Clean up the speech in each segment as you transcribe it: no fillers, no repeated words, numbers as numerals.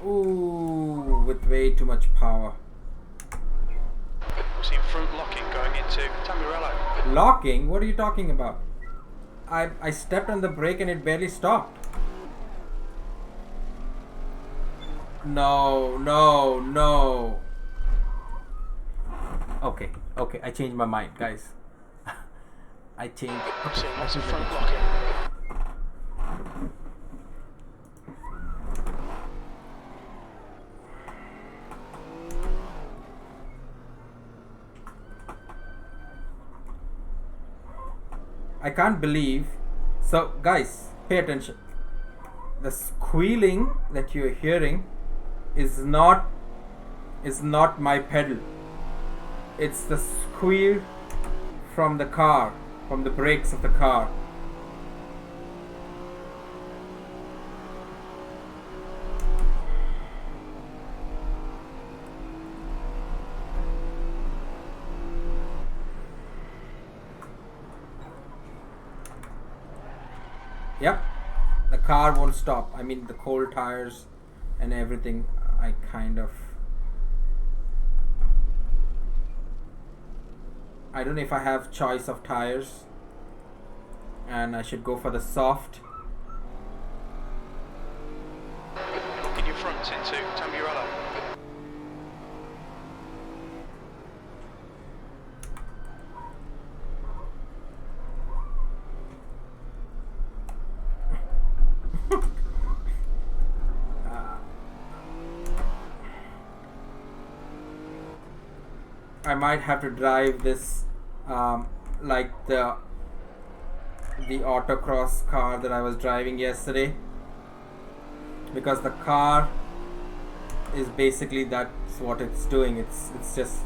Ooh, with way too much power. We've seen front locking going into Tamarello. Locking? What are you talking about? I stepped on the brake and it barely stopped. No, no, no. Okay, I changed my mind, guys. I changed. We've seen lots of front locking. I can't believe. So, guys, pay attention. The squealing that you're hearing is not my pedal. It's the squeal from the car, from the brakes of the car. Yep, the car won't stop. I mean, the cold tires and everything. I don't know if I have choice of tires, and I should go for the soft. Locking your front into Tamarello. I might have to drive this like the autocross car that I was driving yesterday, because the car is basically that's what it's doing. It's just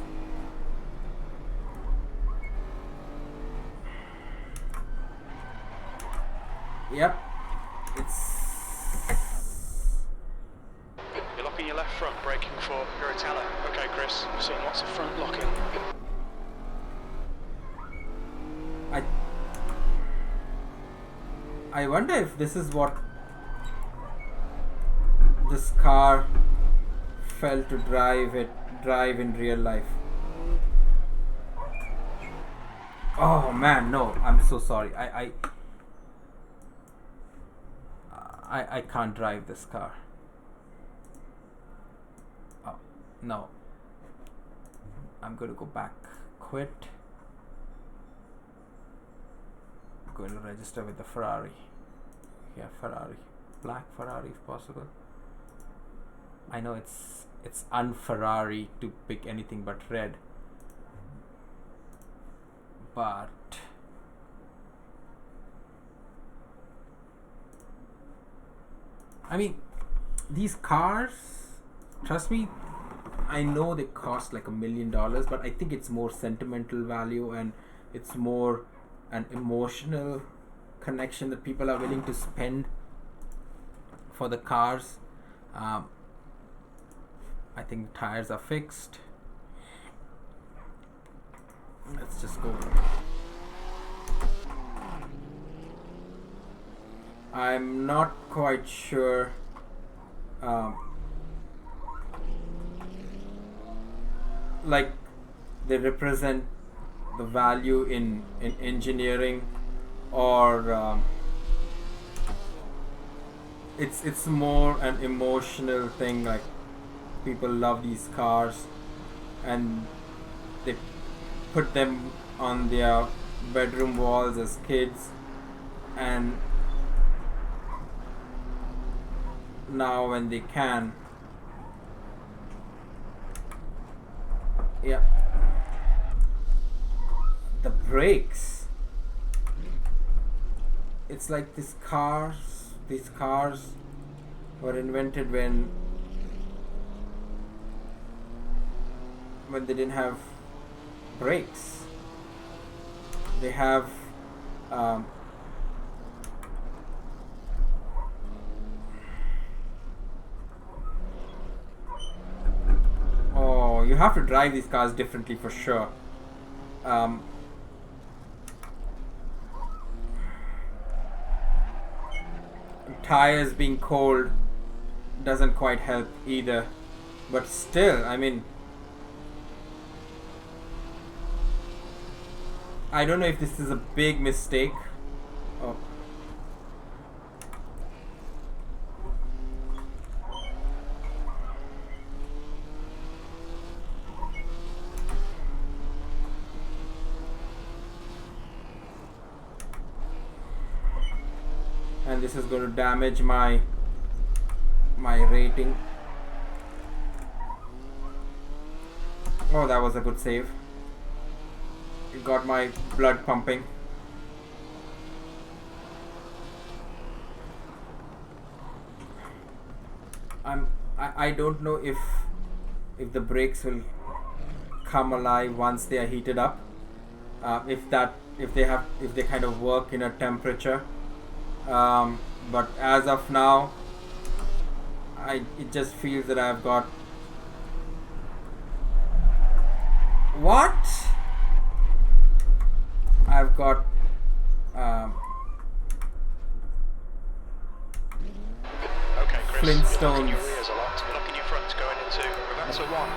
yep. You're locking your left front, braking for Irritella. Okay, Chris, we've seen lots of front locking. I wonder if this is what this car felt to drive in real life. Oh man, no, I'm so sorry. I can't drive this car. Oh, no. I'm going to go back. Quit. I'm going to register with the Ferrari. Yeah, Ferrari. Black Ferrari if possible. I know it's un-Ferrari to pick anything but red. But I mean, these cars, trust me, I know they cost like $1 million, but I think it's more sentimental value and it's more an emotional connection that people are willing to spend for the cars. I think the tires are fixed. Let's just go. I'm not quite sure like they represent the value in engineering, or it's more an emotional thing. Like people love these cars and they put them on their bedroom walls as kids, and now when they can, yeah, the brakes, it's like these cars were invented when they didn't have brakes. They have oh, you have to drive these cars differently for sure. Tires being cold doesn't quite help either. But still, I mean, I don't know if this is a big mistake. Oh. And this is going to damage my rating. Oh, that was a good save. It got my blood pumping. I don't know if the brakes will come alive once they are heated up. If they kind of work in a temperature. But as of now, it just feels that I've got I've got okay, Chris, Flintstones. your rears a lot, locking your front going into that's a 1.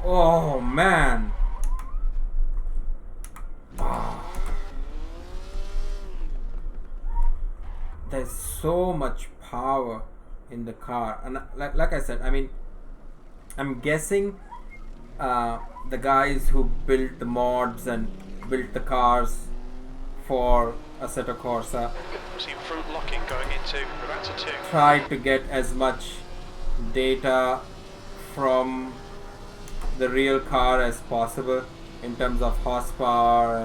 Oh man. There's so much power in the car, and like I said, I mean, I'm guessing the guys who built the mods and built the cars for Assetto Corsa See front locking going into that's a 2. tried to get as much data from the real car as possible in terms of horsepower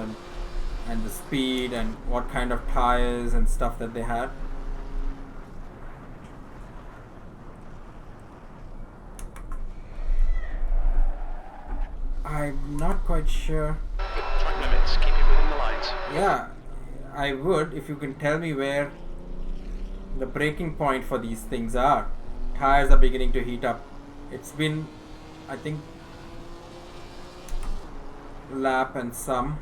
and the speed and what kind of tires and stuff that they had. I'm not quite sure. Track limits, keep it within the lines. Yeah, I would if you can tell me where the breaking point for these things are. Tires are beginning to heat up. It's been, I think, lap and some.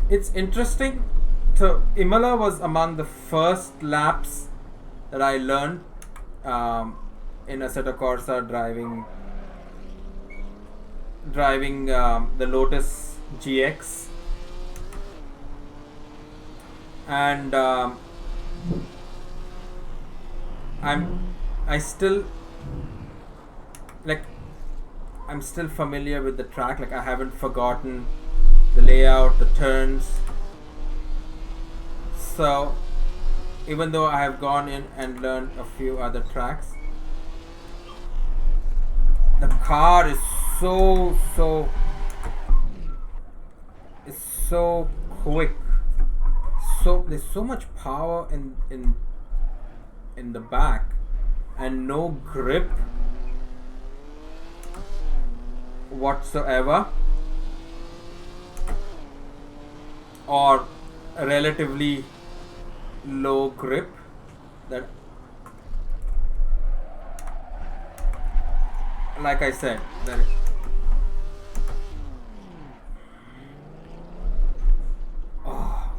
It's interesting. So Imola was among the first laps that I learned in Assetto Corsa driving the Lotus GX, and I'm still familiar with the track. Like, I haven't forgotten the layout, the turns. So even though I have gone in and learned a few other tracks, the car is so quick. So there's so much power in the back and no grip whatsoever, or a relatively low grip. That, like I said, that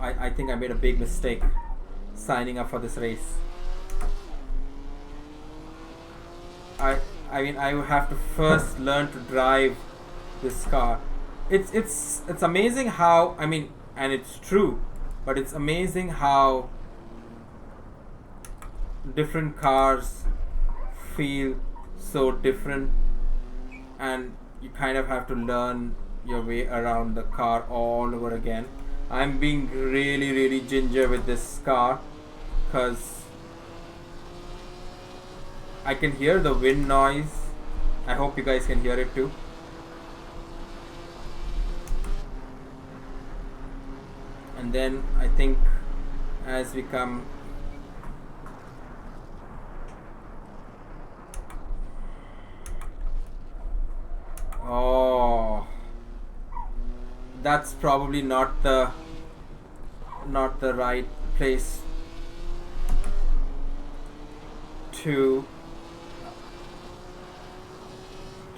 I think I made a big mistake signing up for this race. I mean, I would have to first learn to drive this car. It's amazing how, I mean, and it's true, but it's amazing how different cars feel so different, and you kind of have to learn your way around the car all over again. I'm being really ginger with this car because I can hear the wind noise. I hope you guys can hear it too. And then I think as we come that's probably not the right place to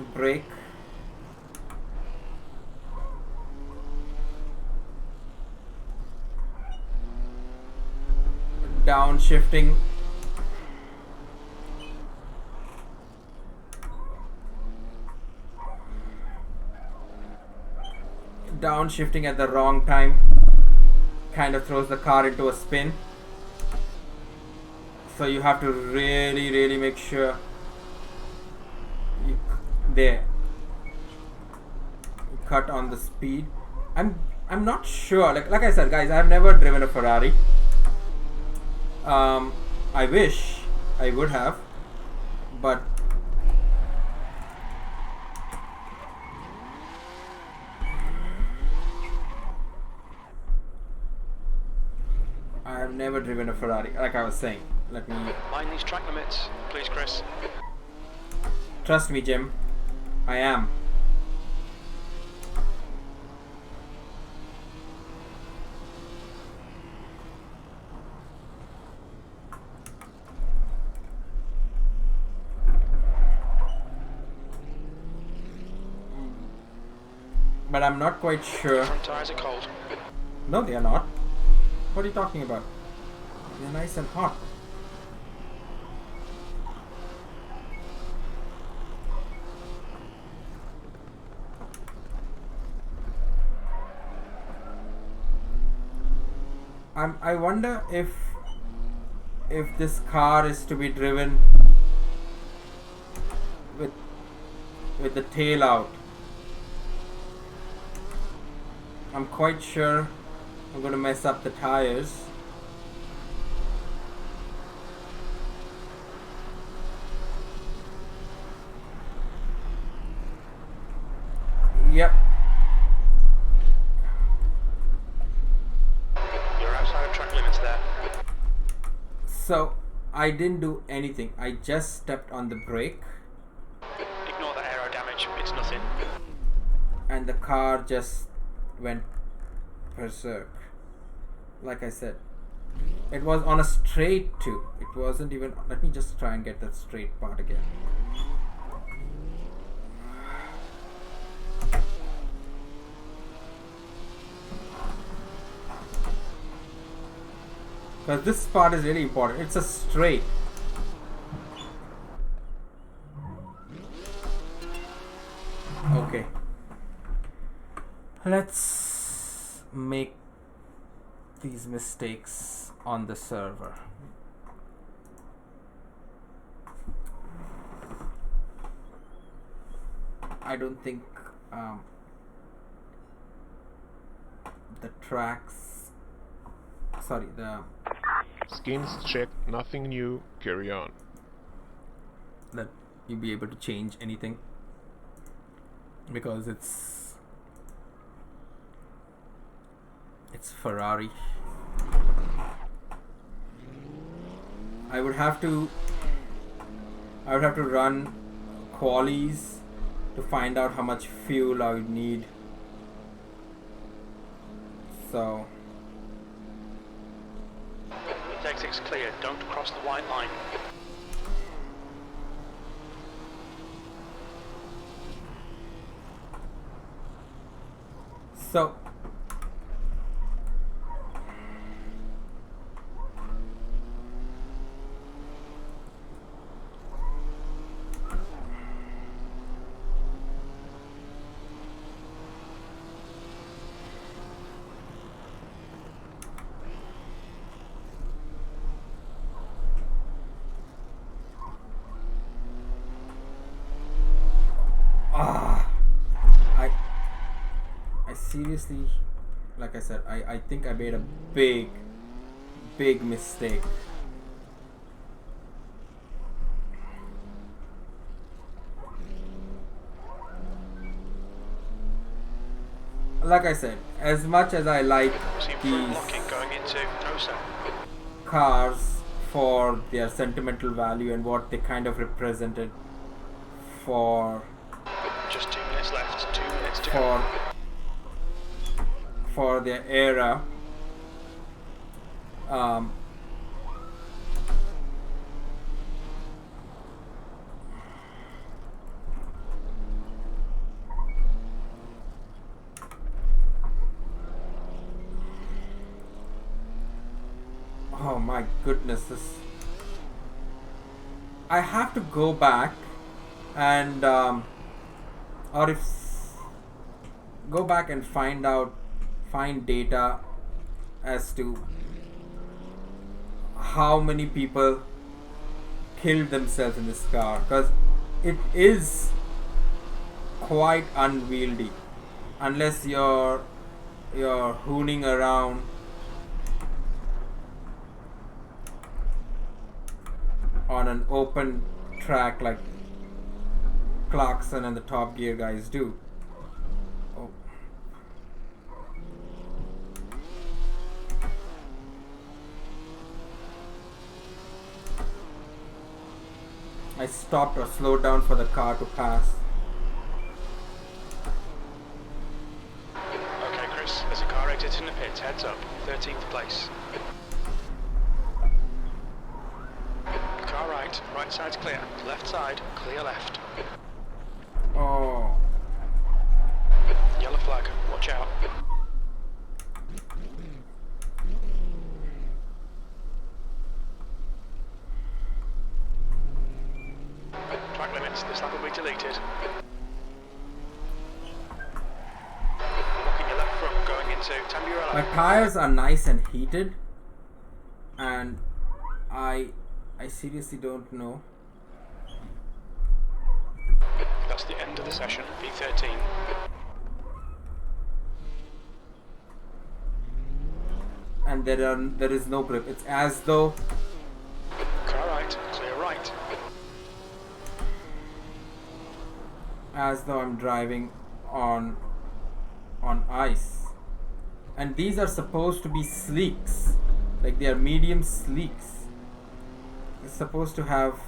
to brake. Downshifting. Downshifting at the wrong time kind of throws the car into a spin. So you have to really make sure you cut on the speed. I'm not sure. Like I said, guys, I've never driven a Ferrari. I wish I would have, but I've never driven a Ferrari. Like I was saying, let me Mind these track limits, please, Chris. trust me, Jim. I am. But I'm not quite sure. Front tyres are cold. No, they are not. What are you talking about? They're nice and hot. I wonder if this car is to be driven with the tail out. I'm quite sure I'm going to mess up the tires. Yep. You're outside of track limits there. So I didn't do anything. I just stepped on the brake Ignore the aero damage, it's nothing. and the car just went berserk. Like I said, it was on a straight too. It wasn't even. Let me just try and get that straight part again. Because this part is really important. It's a straight. Okay. Let's make these mistakes on the server. I don't think the tracks, sorry, the Skins checked, nothing new, carry on. that you'll be able to change anything because it's Ferrari. I would have to run qualies to find out how much fuel I would need. So The exit's clear, don't cross the white line. So I seriously, like I said, I think I made a big mistake. Like I said, as much as I like See front these locking going into Osa. cars for their sentimental value and what they kind of represented for Just 2 minutes left, 2 minutes to go. for their era, my goodness, this. I have to go back and or if go back and find data as to how many people killed themselves in this car, because it is quite unwieldy unless you're hooning around on an open track like Clarkson and the Top Gear guys do. Oh. I stopped or slowed down for the car to pass. Okay, Chris, there's a car exiting the pit. Heads up, 13th place. Car right, right side's clear. Left side, clear left. Oh. Yellow flag, watch out. Track limits, this lap will be deleted. Looking your left front, going into Tamburello. My tires are nice and heated, and I seriously don't know. That's the end of the session, V13. And there is no grip. It's as though Car right, clear right. I'm driving on ice. And these are supposed to be sleeks, like they are medium sleeks. It's supposed to have.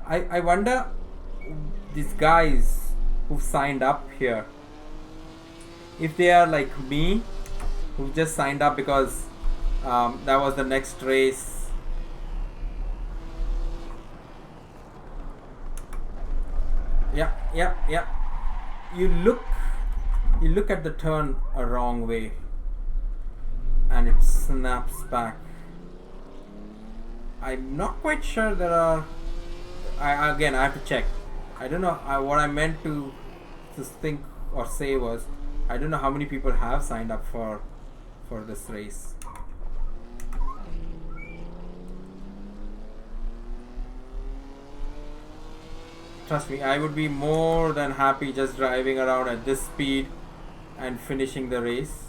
I wonder, these guys who signed up here, if they are like me, who just signed up because that was the next race. Yeah. You look at the turn a wrong way and it snaps back. I'm not quite sure there are. I have to check. I don't know. What I meant to think or say was, I don't know how many people have signed up for this race. Trust me, I would be more than happy just driving around at this speed and finishing the race.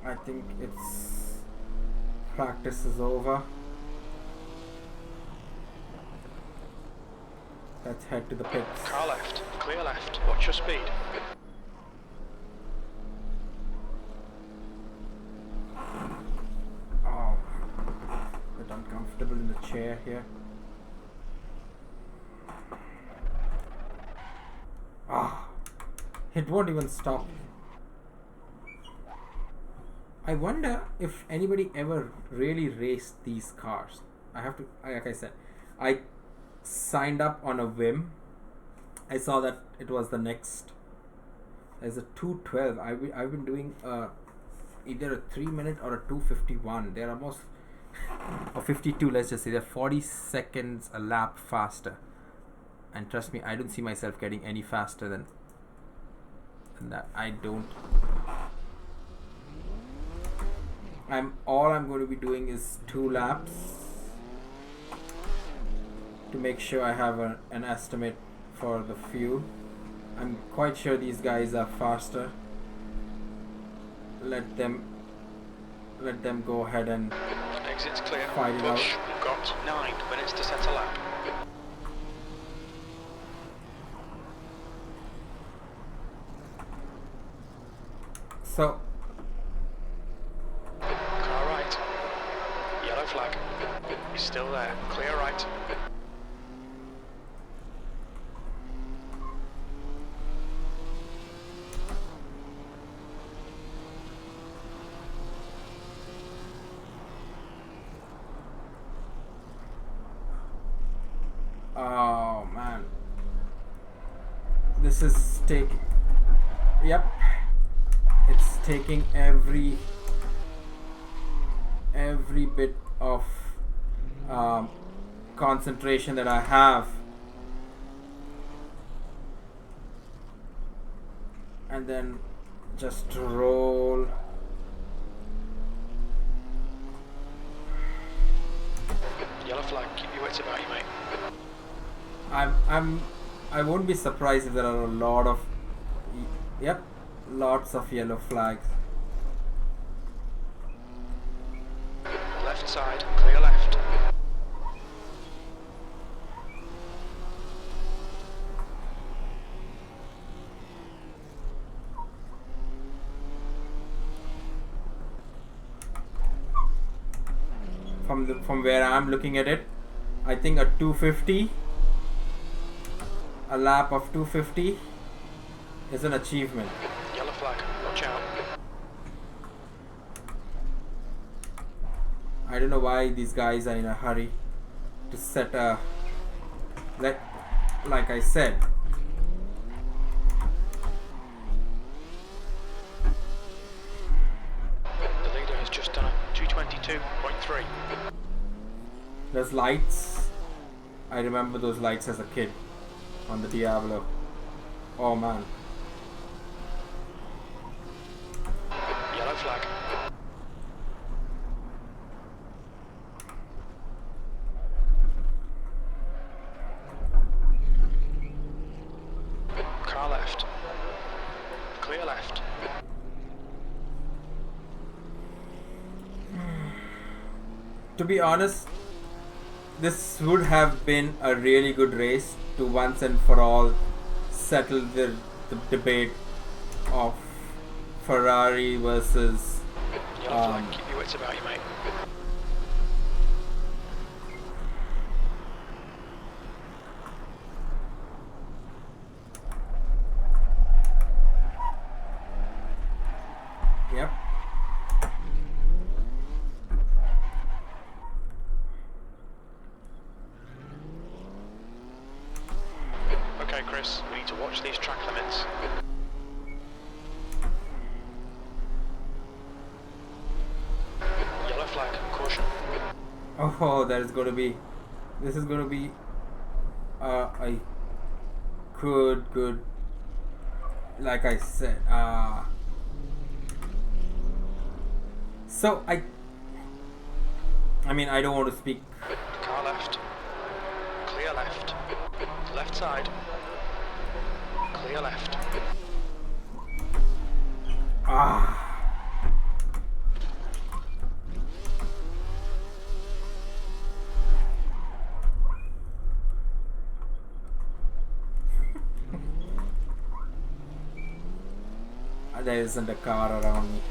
I think it's practice is over. Let's head to the pits. Car left, clear left, watch your speed. Oh, a bit uncomfortable in the chair here. It won't even stop. I wonder if anybody ever really raced these cars. Like I said, I signed up on a whim. I saw that it was the next. There's a 212. I've been doing either a 3-minute or a 2:51. They're almost or 52. Let's just say they're 40 seconds a lap faster. And trust me, I don't see myself getting any faster than that. I don't. All I'm going to be doing is 2 laps to make sure I have an estimate for the fuel. I'm quite sure these guys are faster. Let them go ahead and Exit's clear. fight it out. You've got 9 minutes to set a lap. So Car right. Yellow flag. He's still there. Clear right. oh man, this is taking. Yep, it's taking every bit of concentration that I have, and then just roll. Yellow flag. Keep your wits about you, mate. I won't be surprised if there are a lot of lots of yellow flags. Left side. Clear left. From where I'm looking at it, I think a 250, a lap of 250 is an achievement. Yellow flag. Watch out. I don't know why these guys are in a hurry to set a like I said. The leader has just done a 222.3. There's lights. I remember those lights as a kid on the Diablo. Oh man. Yellow flag. Car left. Clear left. To be honest, this would have been a really good race to once and for all settle the debate of Ferrari versus Yellow flag. Keep your wits about you, mate. yep. Okay, Chris. We need to watch these track limits. Yellow flag. Caution. Oh, that is going to be. This is going to be a good. Like I said, so I mean, I don't want to speak. Car left. Clear left. Left side. Clear left. There isn't a car around me,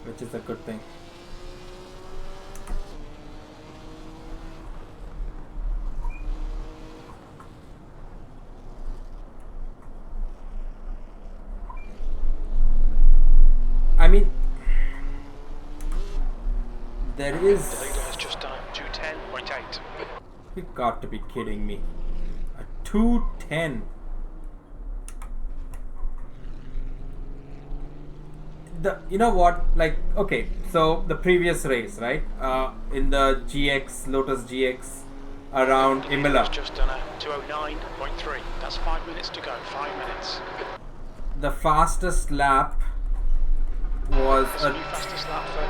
which is a good thing. I mean, there is. The leader has just done a 210.8. You got to be kidding me! A 210. You know what, like, okay, so the previous race, right, in the Lotus GX around Imola, Has just done a 209.3. That's 5 minutes to go. 5 minutes. the fastest lap was That's a new fastest lap for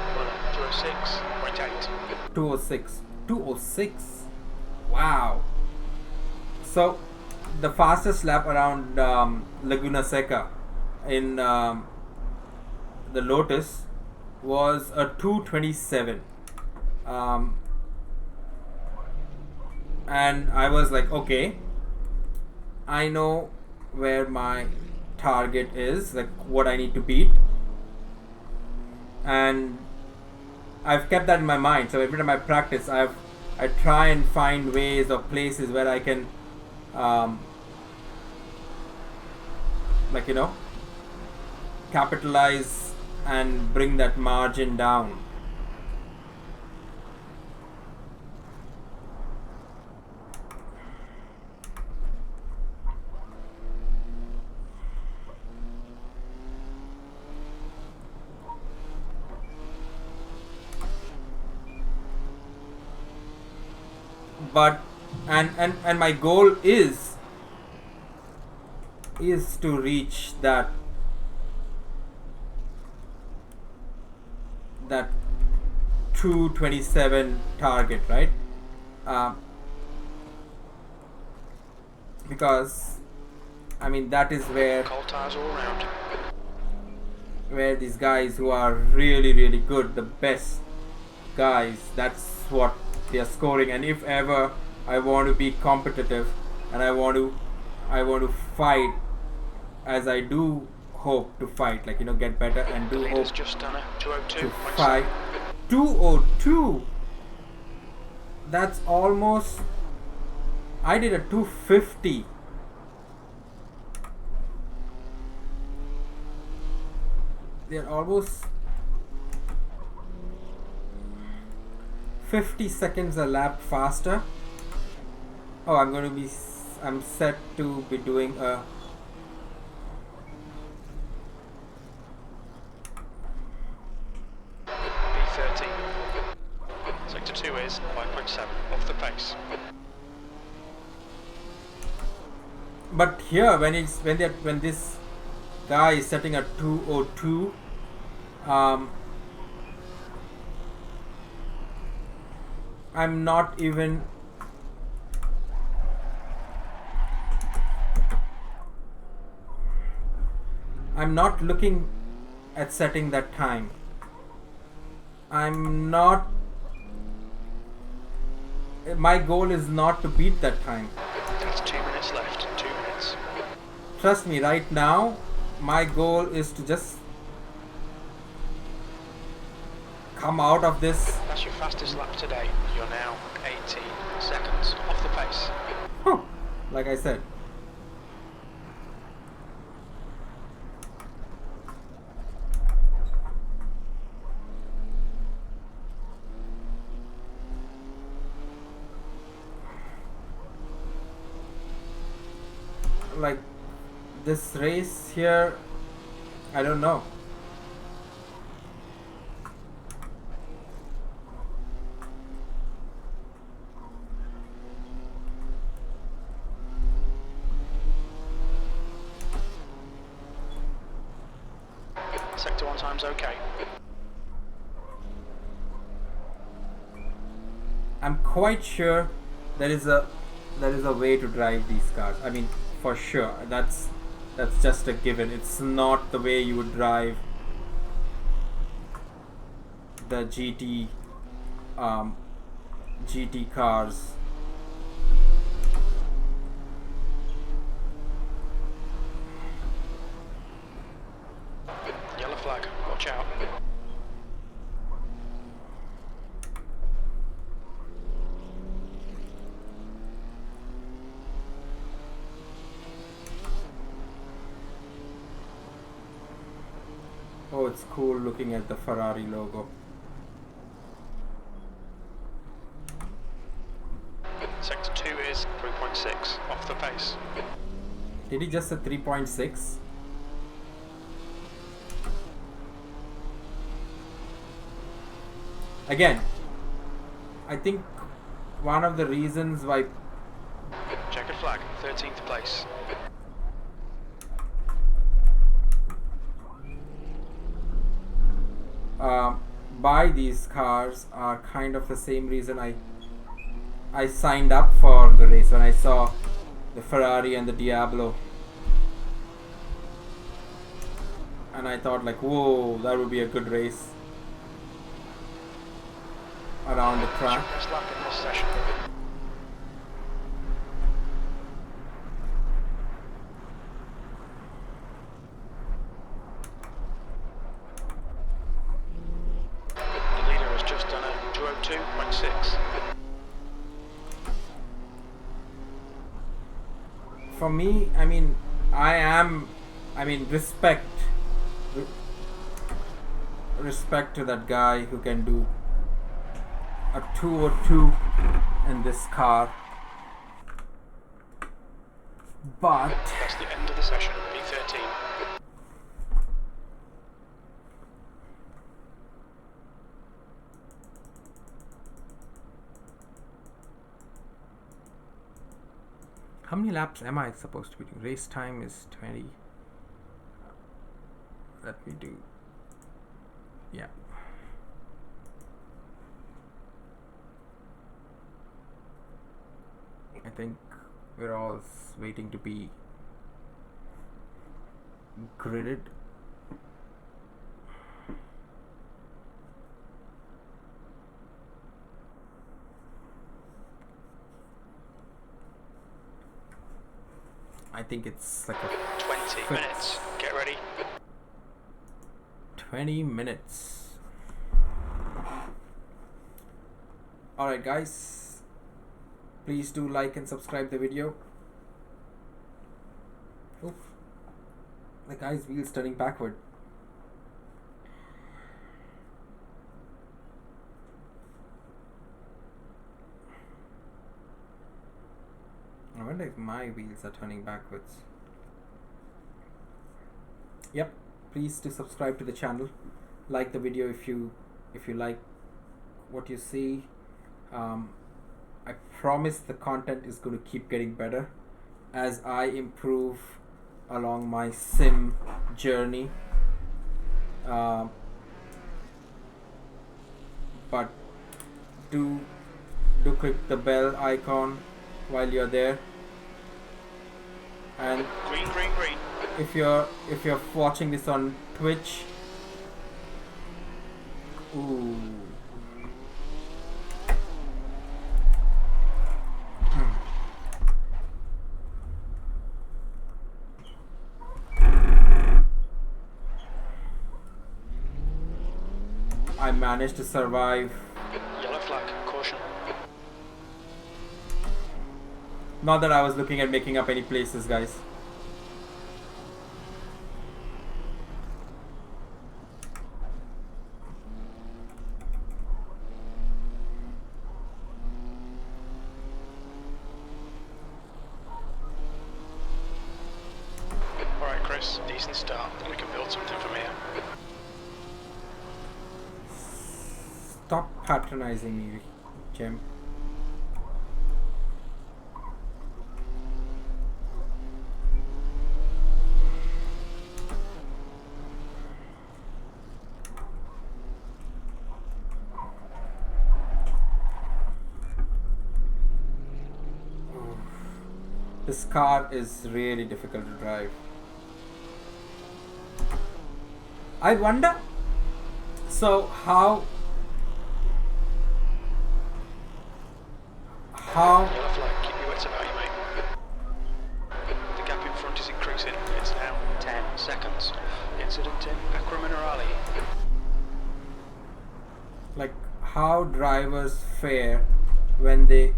206.8. 206. Wow. So the fastest lap around Laguna Seca in the Lotus was a 227, and I was like, okay, I know where my target is, like what I need to beat. and I've kept that in my mind. So every time I practice, I try and find ways or places where I can, like, you know, capitalize and bring that margin down. But and my goal is to reach that 227 target, right? Because I mean that is Cold tires all around. where these guys who are really good, the best guys, that's what they are scoring. And if ever I want to be competitive and I want to fight, as I do hope to fight, like, you know, get better, and The do leader's hope just done a to 202.7. fight. 202, that's almost, I did a 250. They're almost 50 seconds a lap faster. Oh, I'm set to be doing a B13. Sector 2 is 5.7 off the pace. but here when this guy is setting a 202, I'm not even I'm not looking at setting that time. I'm not My goal is not to beat that time. That's 2 minutes left. 2 minutes. Trust me, right now my goal is to just come out of this. That's your fastest lap today. You're now 18 seconds off the pace. Like I said, like this race here, I don't know. Sector 1 time's okay. I'm quite sure there is a way to drive these cars. I mean, for sure, that's just a given. It's not the way you would drive the GT cars. Yellow flag. Watch out. Oh, it's cool looking at the Ferrari logo. Sector 2 is 3.6 off the pace. Did he just say 3.6? Again, I think one of the reasons why Checkered flag. 13th place. buy these cars are kind of the same reason I signed up for the race when I saw the Ferrari and the Diablo, and I thought like, whoa, that would be a good race around the track. Best lap in this session. 2.6. For me, I mean, respect to that guy who can do a 202 in this car. But That's the end of the session, P13. how many laps am I supposed to be doing? Race time is 20. Let me do. Yeah. I think we're all waiting to be gridded. I think it's like a 20 minutes. Get ready. 20 minutes. Alright guys, please do like and subscribe the video. Oof. The guy's wheel's turning backward. I wonder if my wheels are turning backwards. Yep, please do subscribe to the channel. Like the video if you like what you see. I promise the content is going to keep getting better as I improve along my sim journey. But do click the bell icon while you're there. And Green. if you're watching this on Twitch, ooh. I managed to survive. Yellow flag, caution. Not that I was looking at making up any places, guys. Alright, Chris, decent start. We can build something from here. Stop patronizing me, Jim. This car is really difficult to drive. I wonder, so how Yellow flag, keep your wits about you, mate. The gap in front is increasing. It's now 10 seconds. Incident in Acqua Minerale. like how drivers fare when they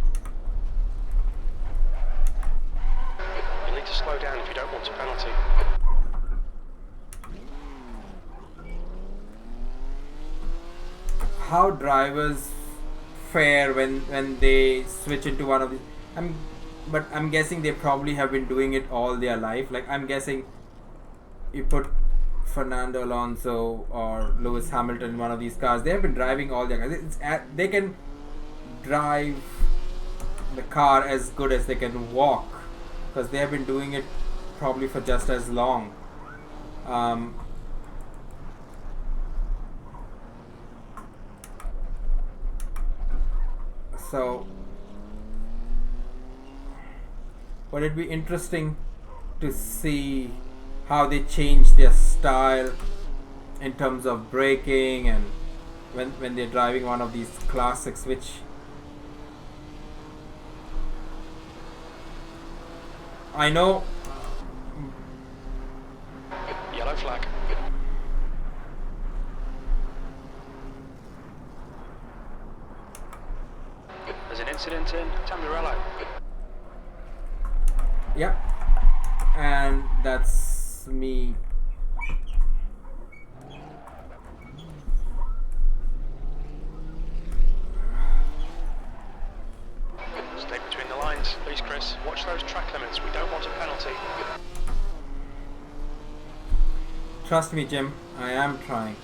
You'll need to slow down if you don't want a penalty. how drivers fare when they switch into one of these. I'm guessing they probably have been doing it all their life. Like I'm guessing you put Fernando Alonso or Lewis Hamilton in one of these cars, they have been driving all their cars. They can drive the car as good as they can walk because they have been doing it probably for just as long. So but it'd be interesting to see how they change their style in terms of braking and when they're driving one of these classics, which I know. Yellow flag. Incident in Tamburello. Yep. And that's me. Stay between the lines, please, Chris. Watch those track limits. We don't want a penalty. Trust me, Jim. I am trying.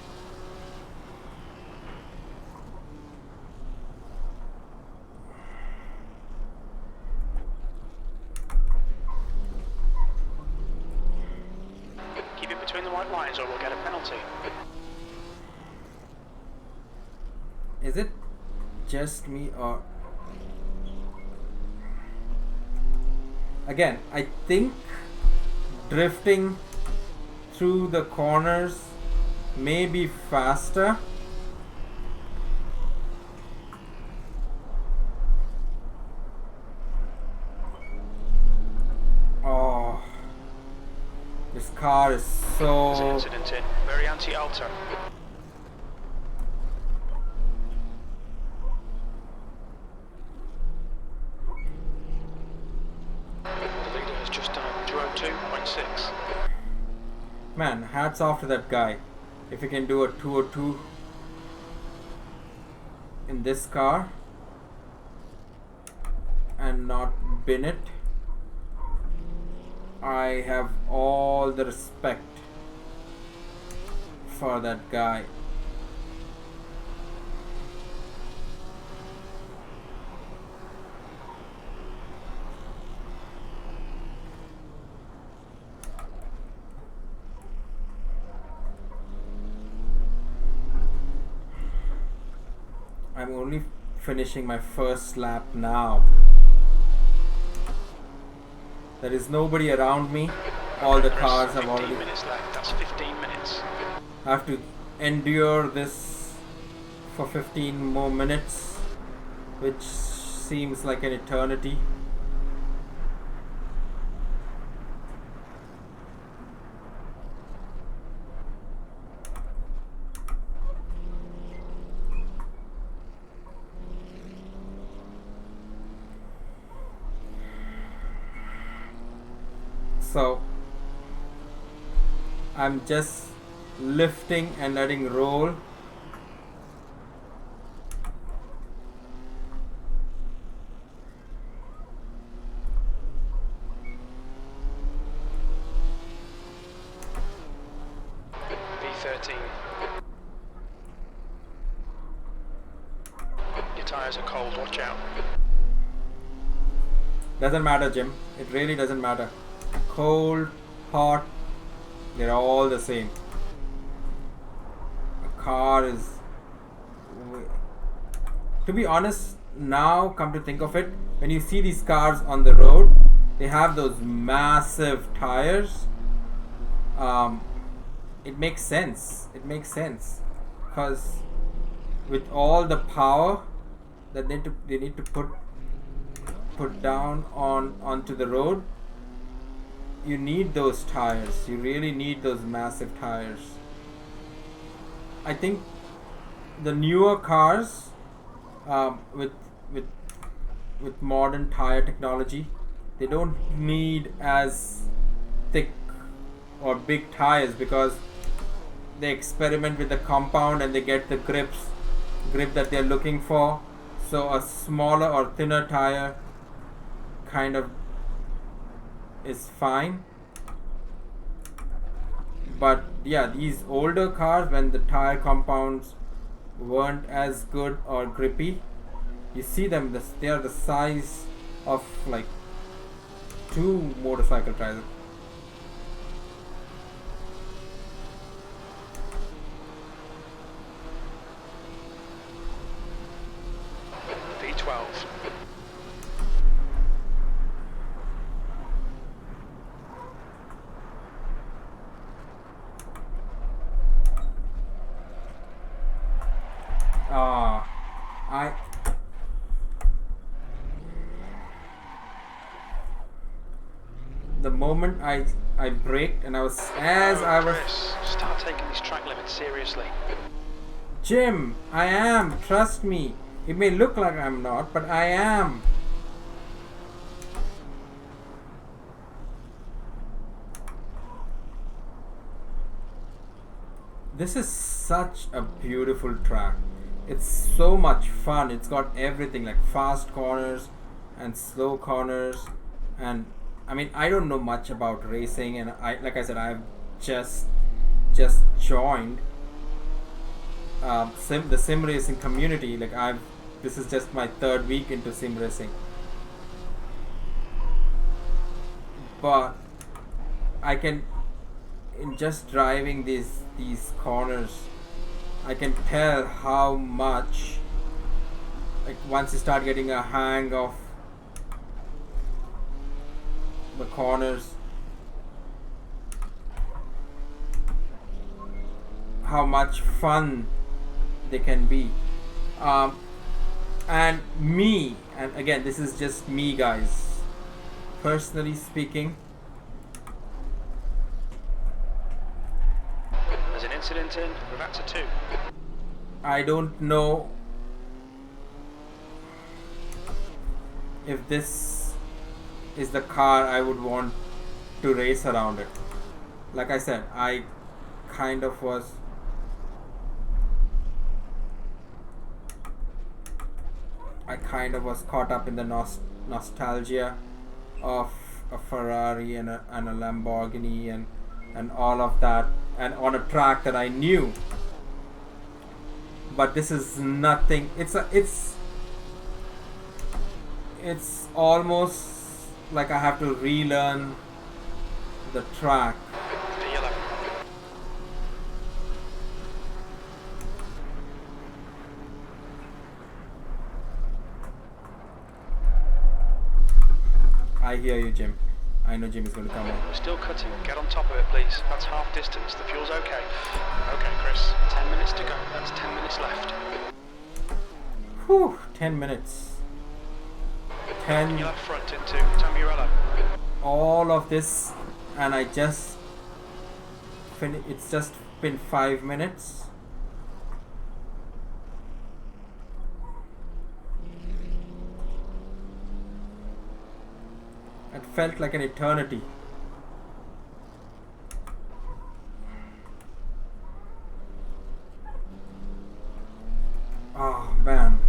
Keep it between the white lines or we'll get a penalty. Is it just me or... Again, I think drifting through the corners may be faster. Oh, this car is There's an so... incident in. Very anti-alto. The leader has just done a 202.6. Man, hats off to that guy. If he can do a 202 in this car and not bin it, I have all the respect for that guy. I'm only finishing my first lap now. There is nobody around me. All the cars have 15 already... minutes left. That's 15 minutes. I have to endure this for 15 more minutes, which seems like an eternity. So I'm just lifting and letting roll. V13. Your tyres are cold, watch out. Doesn't matter, Jim. It really doesn't matter. Cold, hot, they're all the same. A car is... To be honest, now come to think of it, when you see these cars on the road, they have those massive tires. It makes sense. It makes sense. Because with all the power that they need to put down onto the road, you need those tires. You really need those massive tires. I think the newer cars with modern tire technology, they don't need as thick or big tires because they experiment with the compound and they get the grip that they're looking for. So a smaller or thinner tire kind of is fine. But yeah, these older cars, when the tire compounds weren't as good or grippy, you see them, they are the size of like 2 motorcycle tires. V12. The moment I braked and I was Chris, start taking these track limits seriously. Jim, I am, trust me. It may look like I'm not, but I am. This is such a beautiful track. It's so much fun. It's got everything like fast corners and slow corners, and I mean I don't know much about racing, and like I said, I've just joined the sim racing community. Like this is just my third week into sim racing, but I can, in just driving these corners, I can tell how much, like once you start getting a hang of the corners, how much fun they can be. And me, and again this is just me guys, personally speaking, There's an incident in with Assetto 2. I don't know if this is the car I would want to race around it. Like I said, I kind of was caught up in the nostalgia of a Ferrari and a Lamborghini and all of that, and on a track that I knew. But this is nothing. It's almost like I have to relearn the track. The yellow. I hear you, Jim. I know Jim is going to come on. We're still cutting. Get on top of it, please. That's half distance. The fuel's okay. Okay, Chris. 10 minutes to go. That's 10 minutes left. Whew, 10 minutes. 10. You'll have front into Tamburello. All of this, and I just it's just been 5 minutes. It felt like an eternity. Oh man.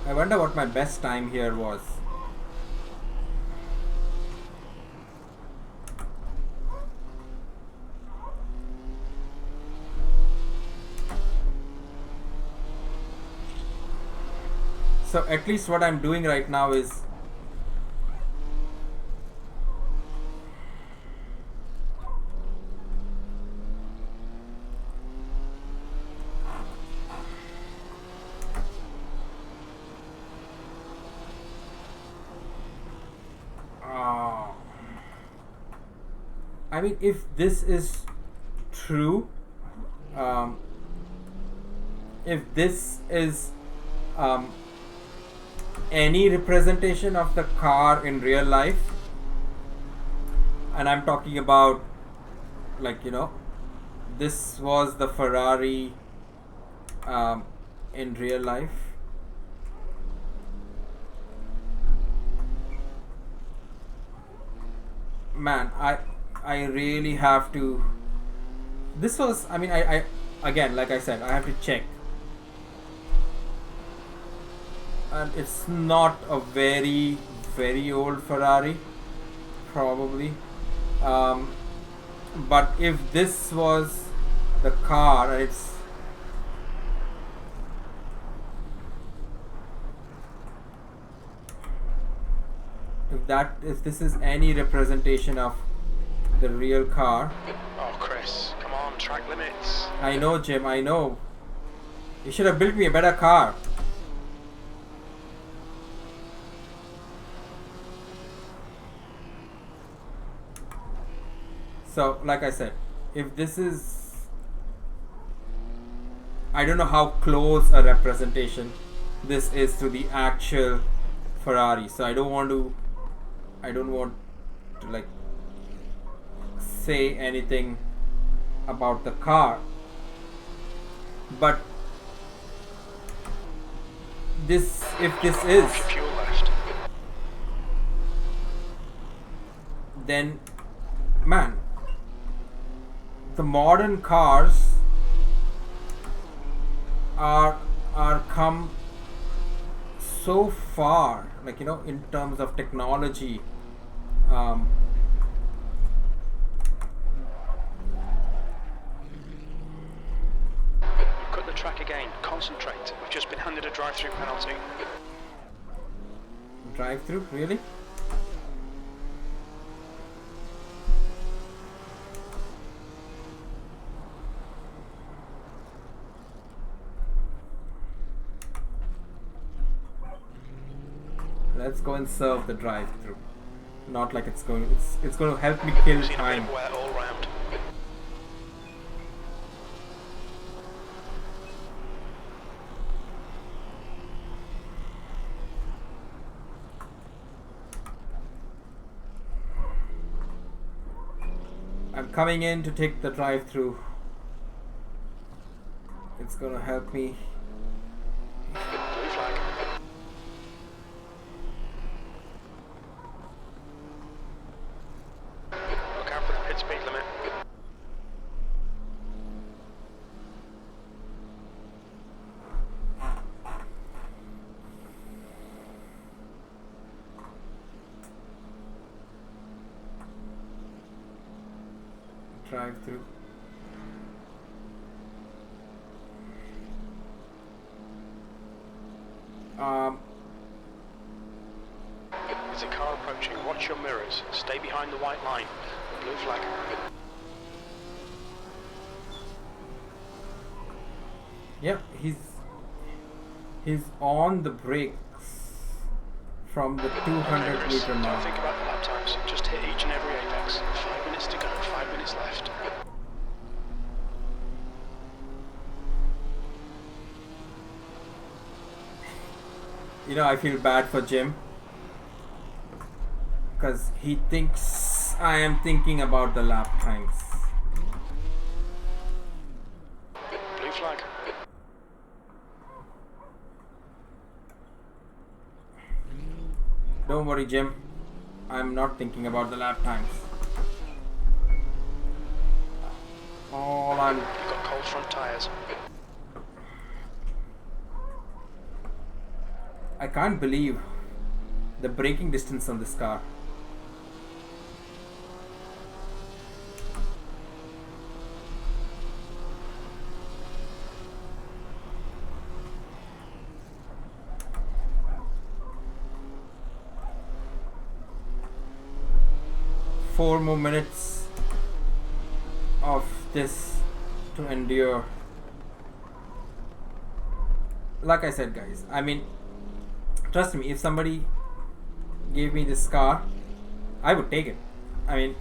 I wonder what my best time here was. So at least what I'm doing right now is I mean, if this is true, if this is any representation of the car in real life, and I'm talking about, like, you know, this was the Ferrari in real life, man, I really have to. This was, I mean, I again, like I said, I have to check, and it's not a very old Ferrari, probably, but if this was the car, and it's if this is any representation of the real car. Oh, Chris, come on, track limits. I know, Jim, I know. You should have built me a better car. So, like I said, if this is, I don't know how close a representation this is to the actual Ferrari. So I don't want to like say anything about the car, But this, if this Half is, your fuel left. then man, the modern cars are come so far, like, you know, in terms of technology. You've cut the track again. Concentrate. We've just been handed a drive-through penalty. Drive through, really? Let's go and serve the drive through. Not like it's going to help me kill Seen a bit time. of wear all round. I'm coming in to take the drive through. It's gonna help me. Blue flag. Look out for the pit speed limit. Drive through. There's a car approaching. Watch your mirrors. Stay behind the white line. Blue flag. Yep, he's on the brakes from the 200 Dangerous. meter Don't mark. think about the lap times. Just hit each and every apex. 5 minutes to go. 5 minutes left. You know, I feel bad for Jim because he thinks I am thinking about the lap times. Blue flag. Don't worry, Jim. I'm not thinking about the lap times. All I'm You've got cold front tyres. I can't believe the braking distance on this car. Four more minutes of this to endure. Like I said, guys, I mean, trust me, if somebody gave me this car, I would take it. I mean,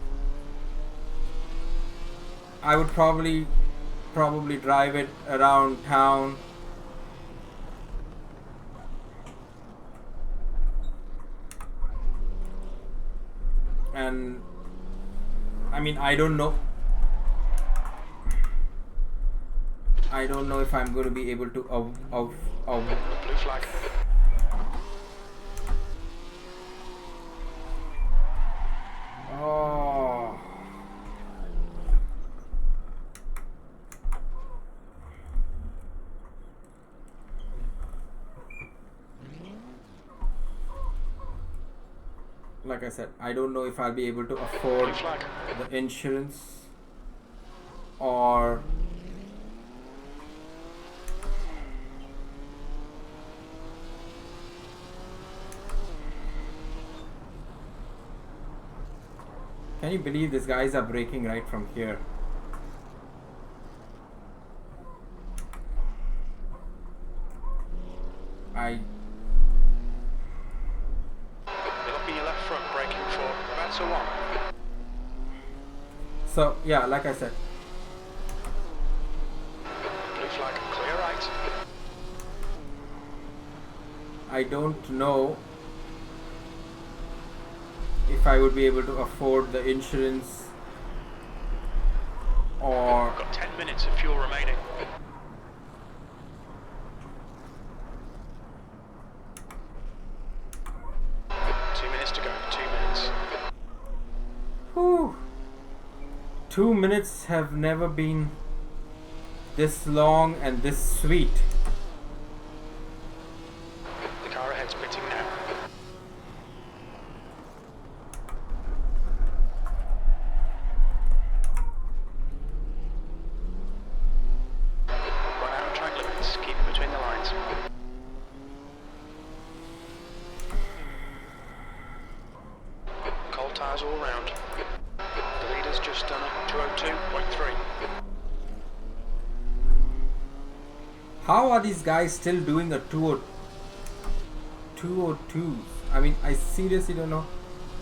I would probably drive it around town. And I mean, I don't know if I'm going to be able to Blue flag. oh. Like I said, I don't know if I'll be able to afford Blue flag. the insurance or can you believe these guys are braking right from here? You're looking your left front, braking for about to one. So yeah, like I said, Blue flag. Clear right. I don't know if I would be able to afford the insurance or Got 10 minutes of fuel remaining. 2 minutes have never been this long and this sweet. The car ahead's pitting now. Run out of track limits. Keep it between the lines. Cold tyres all round. The leader's just done a 202.3. How are these guys still doing a 202s? I mean, I seriously don't know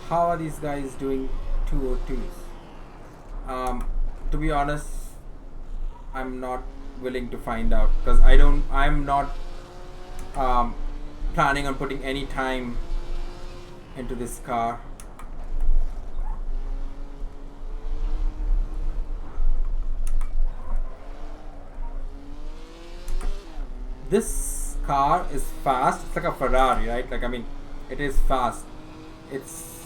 how are these guys doing 202s. To be honest, I'm not willing to find out because I'm not planning on putting any time into this car. This car is fast. It's like a Ferrari, right? Like, I mean, it is fast. It's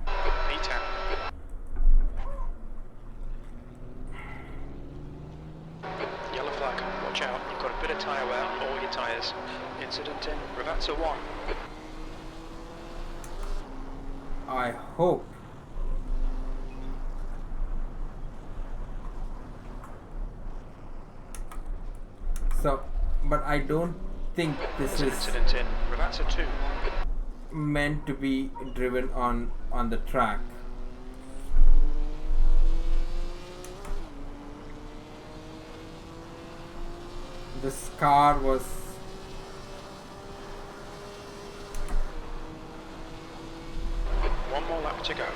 V10. Yellow flag. Watch out. You've got a bit of tyre wear on all your tyres. Incident in Ravazza 1. I hope. So, but I don't think this There's an is incident in Ravazza 2. meant to be driven on the track. This car was One more lap to go.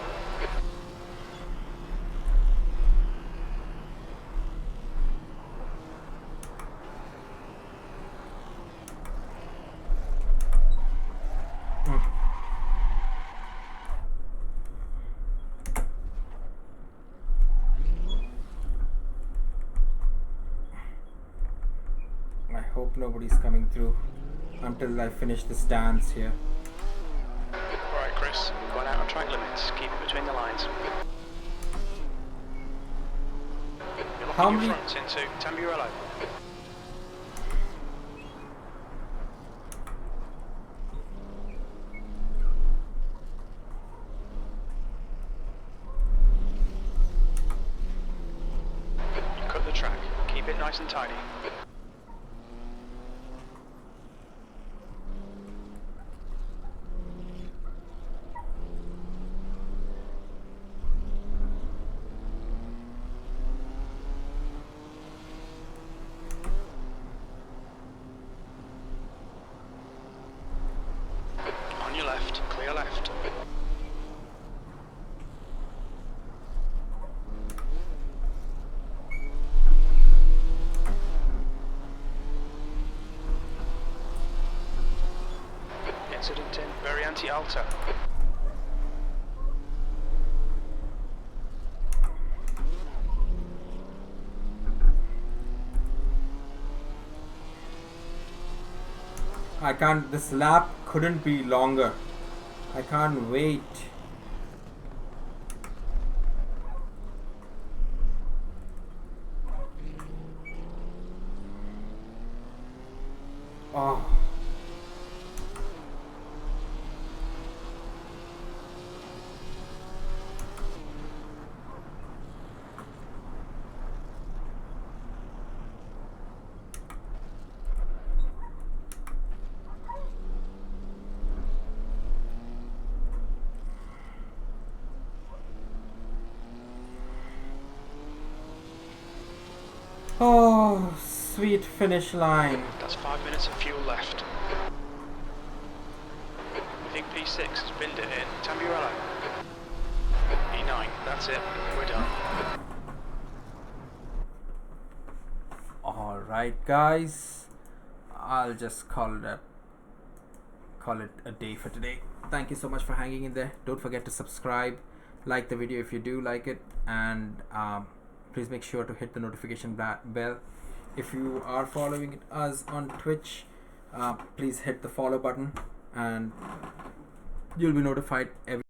I hope nobody's coming through until I finish this dance here. Alright, Chris. Gone out of track limits. Keep it between the lines. You're How locking your many- fronts into Tamburello. You cut the track. Keep it nice and tidy. On your left, clear left. Incident in Variante Alta. I can't, this lap couldn't be longer. I can't wait. Oh. Oh, sweet finish line. That's 5 minutes of fuel left. We think P6 has binned it in Tamburello. E9, that's it. We're done. Alright guys, I'll just call it a day for today. Thank you so much for hanging in there. Don't forget to subscribe, like the video if you do like it, and please make sure to hit the notification bell. If you are following us on Twitch, please hit the follow button and you'll be notified every